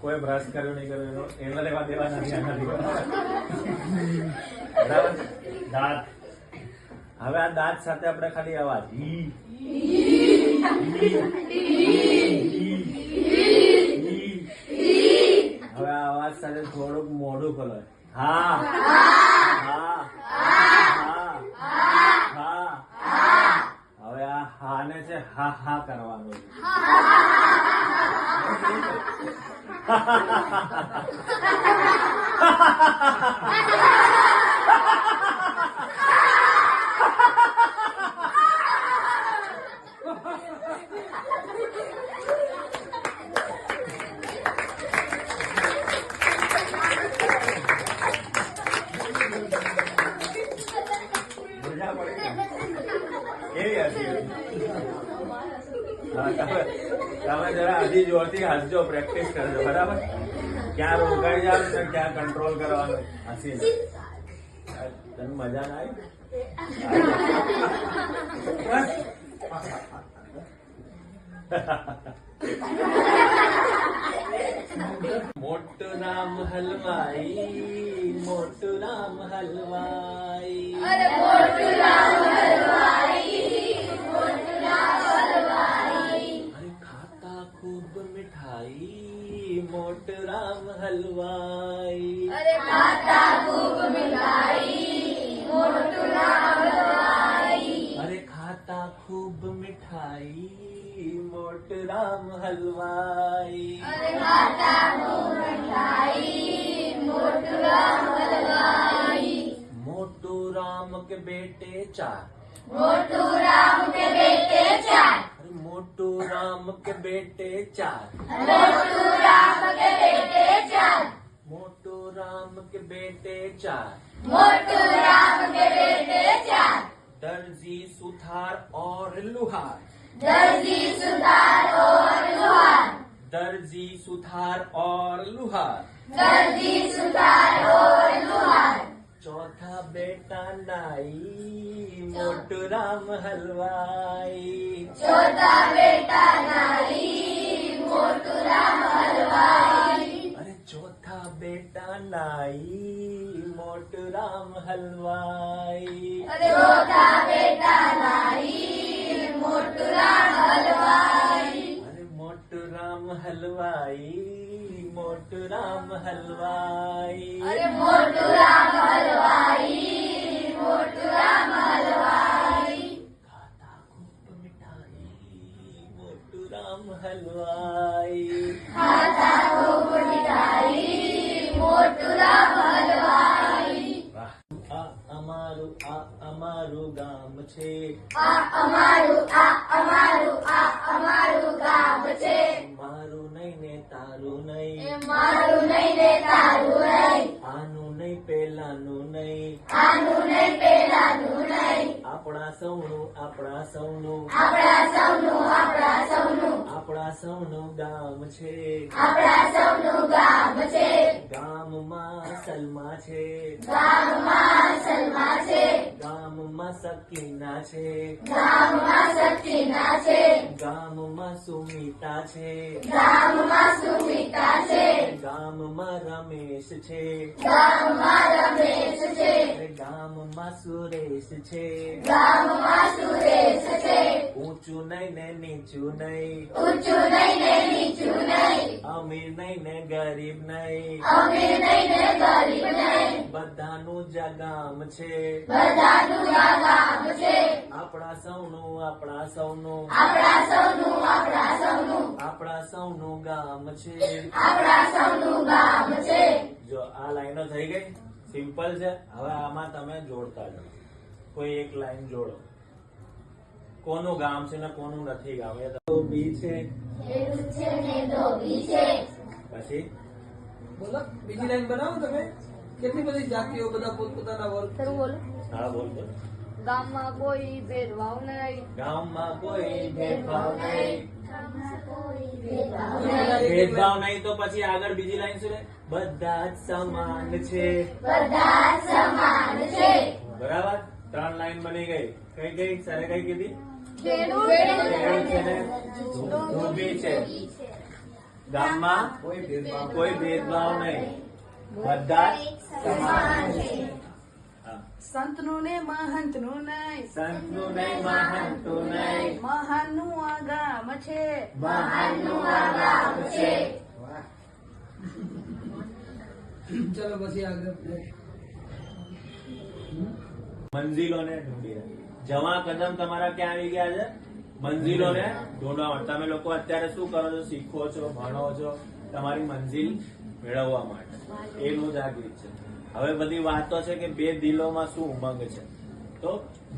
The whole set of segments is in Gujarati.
કોઈ બ્રશ કર્યો નહીં કર્યો એના લેવા દેવા નથી બરાબર. દાંત. હવે આ દાંત સાથે આપણે ખાલી અવાજ હવે આ અવાજ સાથે થોડુંક મોઢું ખોલો. હા હા હા. હવે આ હા ને છે હા હા કરવાનું. તમે જરા હજી જોરથી હસજો, પ્રેક્ટિસ કરજો બરાબર. ક્યાં રોકાઈ જાવ ને ક્યાં કંટ્રોલ કરવાનું હસીને. તને મજા ના આવી? મોટું નામ હલવાઈ, મોટું નામ હલવાઈ, અરે મોટું નામ હલવાઈ, મોટું નામ હલવાઈ. અરે ખાતા ખૂબ મીઠાઈ, મોટું રામ હલવાઈ, અરે ખાતા ખૂબ મીઠાઈ, મોટું નામ હલવાઈ. અરે ખાતા ખૂબ મીઠાઈ, મોટું રામ હલવાઈ, અરે ખાતા ખૂબ મીઠાઈ, મોટું નામ હલવાઈ. મોટું રામ કે બેટે ચાર, મોટું રામ કે બેટે ચાર, અરે મોટું રામ કે બેટે ચાર, મોટું રામ કે બેટે ચાર, મોટું રામ કે બેટે ચાર. મોટું રામ કે બેટે ચાર. दर्जी सुथार और लुहार, दर्जी सुतार और लुहार, दर्जी सुथार और लुहार. दर्जी सुतार और लुहार. चौथा बेटा नाई, मोटू राम हलवाई, छोटा बेटा नाई, मोटू राम हलवाई. अरे चौथा बेटा नाई, मोटू राम हलवाई, अरे छोटा बेटा नाई, मोटू राम हलवाई. अरे मोटू राम हलवाई, मोटू राम हलवाई. अरे मोटू राम हलवाई, मोटू राम हलवाई. खाता खूब मिठाई, मोटू राम हलवाई. खाता खूब मिठाई, मोटू राम हलवाई. વાહ. આ અમારું ગામ છે, આ અમારું ગામ છે. મારું નહીં ને તારું નહીં, એ મારું નહીં ને તારું નહીં, આનું નહીં પેલાનું નહીં, આનું નહીં પેલાનું નહીં. આપણા સૌનું આપણા સૌનું આપણા સૌનું આપણા સૌનું ગામ છે. આપણા સૌનું ગામ છે. ગામમાં સલમા છે, ગામમાં સલમા છે, ગામમાં સકીના છે, ગામમાં સચિના છે, ગામમાં સુમિતા છે, ગામમાં સુમિતા છે, ગામમાં રમેશ છે, ગામમાં રમેશ છે, ગામમાં સુરેશ છે. ગામમાં સુરેશ છે. ઊંચું નહીં ને નીચું નહીં, ઊંચું નહીં ને નીચું નહીં, અમીર નહીં ને ગરીબ નહીં, અમીર નહીં ને ગરીબ નહીં, બધાનું જ આ ગામ છે. બધાનું આ ગામ છે. આપણા સૌનું આપણા સૌનું આપણા સૌનું આપણા સૌનું ગામ છે. આપણા સૌનું ગામ છે. જો આ લાઈનો થઈ ગઈ, સિમ્પલ છે. હવે આમાં તમે જોડતા જાઓ, કોઈ એક લાઈન જોડો, કોનું ગામ છે ને કોનું નથી ગામ. એ તો બી છે, ખેડૂત છે ને ધોબી છે. પછી બોલો બીજી લાઈન બનાવો તમે. કેટલી બધી જાતિઓ, બધા પોતપોતાના વર્ગ. હા બોલ બોલ. ગામમાં કોઈ ભેદભાવ નહીં, ગામમાં કોઈ ભેદભાવ નહીં, ભેદભાવ નહીં. ભેદભાવ નહીં તો પછી આગળ બીજી લાઈન શું છે? બધા જ સમાન છે. બધા સમાન છે. બરાબર, 3 લાઈન બની ગઈ. કઈ કઈ સરે કઈ કીધી? ખેડૂત ખેડૂત છે ને ધોબી છે. ગામમાં કોઈ ભેદભાવ નહીં, બધા જ સમાન છે. હા. સંતનું ને મહંતનું નહીં, સંતનું નહીં, મહંતનું નહીં, મહાનનું આ ગામ છે, મહાનનું આ ગામ છે. ચલો પછી આગળ મંજિલોને ઢૂંઢીને. જવા કદમ તમારા ક્યાં આવી ગયા છે? મંજિલોને ઢૂંઢવા માટે. તમે લોકો અત્યારે શું કરો છો? શીખો છો, ભણો છો તમારી મંજિલ મેળવવા માટે. એનું જ આ ગીત છે. હવે બધી વાતો છે કે બે દિલોમાં શું ઉમંગ છે. તો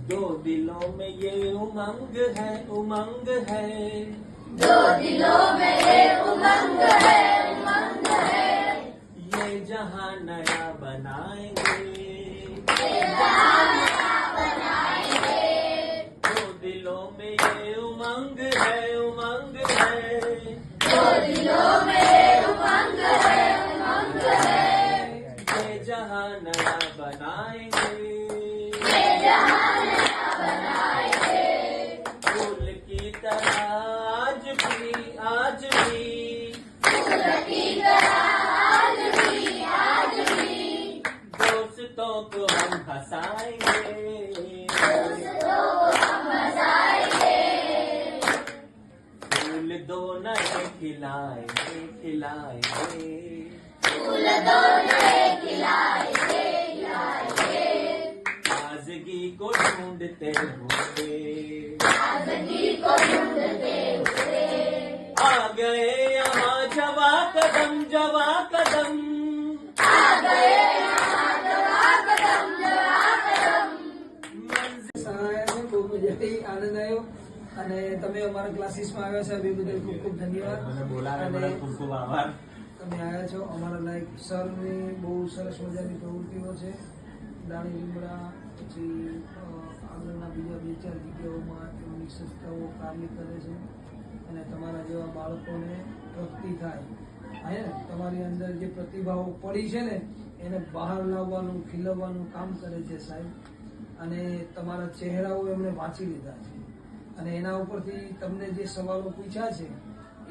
દો દિલો મેં યે ઉમંગ હૈ, ઉમંગ હૈ, दो दिलों में ये उमंग है, उमंग है. ये जहां नया बनाएंगे, ये जहां नया बनाएंगे. दो दिलों में ये उमंग है, उमंग है, दो दिलों में ये उमंग है, उमंग है. ये जहां नया बनाएंगे, ये जहां नया बनाएंगे. फूल की तरह आज भी, आज भी फूल की तरह आज भी दोस्तों को हम हंसाएंगे, दोस्तों को हम हंसाएंगे. फूल दो नए खिलाएंगे, खिलाएंगे, फूल दो नए खिलाएंगे, खिलाएंगे. ताजगी को ढूंढते हुए ताजगी को ढूंढते हुए आ गए यहाँ जवा कदम, जवा कदम, आ गए यहाँ जवा कदम, जवा कदम. સહાય છે, બહુ મજા આવી, આનંદ આવ્યો. અને તમે અમારા ક્લાસીસમાં આવ્યા છો એ બદલ ખૂબ ખૂબ ધન્યવાદ. મને બોલાવે, અને મને ખૂબ ખૂબ આભાર. તમે આવ્યા છો અમારા લાયક સરની બહુ સરસ મજાની પ્રવૃત્તિઓ છે. દાણી લીમડા પછી આગળના બીજા 2-4 જગ્યાઓમાં તેમની સંસ્થાઓ કાર્ય કરે છે અને તમારા જેવા બાળકોને પ્રગતિ થાય. હે ને, તમારી અંદર જે પ્રતિભાઓ પડી છે ને એને બહાર લાવવાનું, ખીલવવાનું કામ કરે છે સાહેબ. અને તમારા ચહેરાઓ એમણે વાંચી લીધા છે અને એના ઉપરથી તમને જે સવાલો પૂછ્યા છે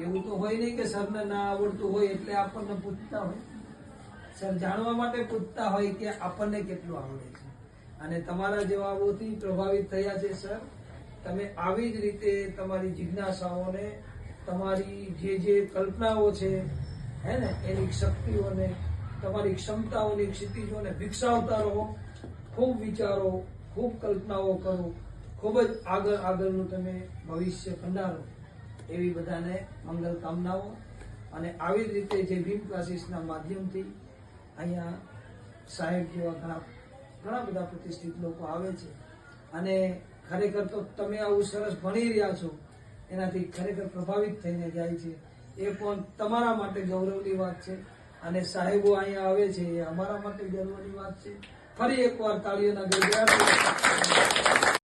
એવું તો હોય નહીં કે સરને ના આવડતું હોય એટલે આપણને પૂછતા હોય. સર જાણવા માટે પૂછતા હોય કે આપણને કેટલું આવડે છે. અને તમારા જવાબોથી પ્રભાવિત થયા છે સર. તમે આવી જ રીતે તમારી જિજ્ઞાસાઓને, તમારી જે કલ્પનાઓ છે હે ને એની શક્તિઓને, તમારી ક્ષમતાઓની ક્ષિતિજોને વિકસાવતા રહો. ખૂબ વિચારો, ખૂબ કલ્પનાઓ કરો, ખૂબ જ આગળનું તમે ભવિષ્ય કંડારો. એવી બધાને મંગલ કામનાઓ. અને આવી જ રીતે જે ભીમ ક્લાસીસના માધ્યમથી અહીંયા સાહેબ જેવા ઘણા બધા પ્રતિષ્ઠિત લોકો આવે છે અને ખરેખર તો તમે આવું સરસ ભણી રહ્યા છો એનાથી ખરેખર પ્રભાવિત થઈને જાય છે. એ પણ તમારા માટે ગૌરવની વાત છે અને સાહેબો અહીંયા આવે છે એ અમારા માટે ગર્વની વાત છે. ફરી એકવાર તાળીઓના ગરગડાટ.